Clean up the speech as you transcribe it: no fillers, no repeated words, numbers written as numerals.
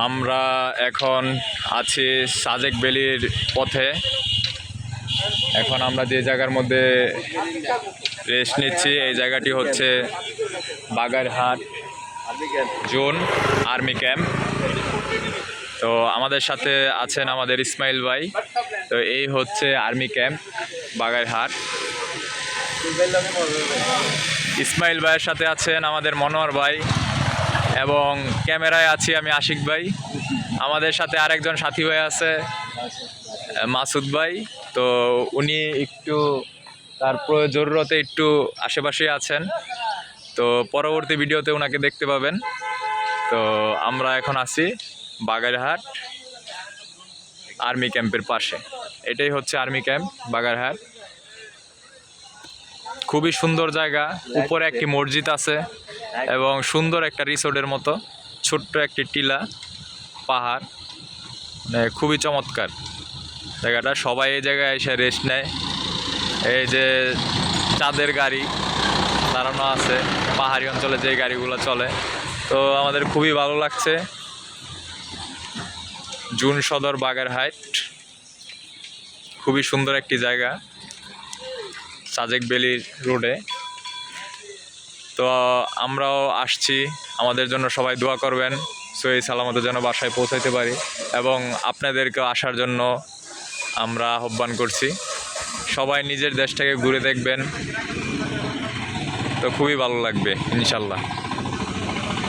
আমরা এখন আছি সাজেক ভ্যালির পথে। এখন আমরা যে জায়গার মধ্যে রেস্ট নিচ্ছি এই জায়গাটি হচ্ছে বাগেরহাট জোন আর্মি ক্যাম্প। তো আমাদের সাথে আছেন আমাদের ইসমাইল ভাই। তো এই হচ্ছে আর্মি ক্যাম্প বাগেরহাট। ইসমাইল ভাইয়ের সাথে আছেন আমাদের মনোহর ভাই এবং ক্যামেরায় আছি আমি আশিক ভাই। আমাদের সাথে আরেকজন সাথী ভাই আছে মাসুদ ভাই। তো উনি একটু তার জরুরতে একটু আশেপাশে আছেন, তো পরবর্তী ভিডিওতে ওনাকে দেখতে পাবেন। তো আমরা এখন আছি বাগেরহাট আর্মি ক্যাম্পের পাশে। এটাই হচ্ছে আর্মি ক্যাম্প বাগেরহাট। খুবই সুন্দর জায়গা, উপরে একটি মসজিদ আছে এবং সুন্দর একটা রিসোর্টের মতো ছোট্ট একটি টিলা পাহাড়, মানে খুবই চমৎকার জায়গাটা। সবাই এই জায়গায় এসে রেস্ট নেয়। এই যে চাঁদের গাড়ি দাঁড়ানো আছে, পাহাড়ি অঞ্চলে যে গাড়িগুলো চলে, তো আমাদের খুবই ভালো লাগছে। জুন সদর বাগেরহাট খুবই সুন্দর একটি জায়গা সাজেক ভ্যালি রোডে। তো আমরাও আসছি, আমাদের জন্য সবাই দোয়া করবেন সহি সালামতের জন্য বাসায় পৌঁছাইতে পারি এবং আপনাদেরকেও আসার জন্য আমরা আহ্বান করছি। সবাই নিজের দেশটাকে ঘুরে দেখবেন, তো খুবই ভালো লাগবে ইনশাল্লাহ।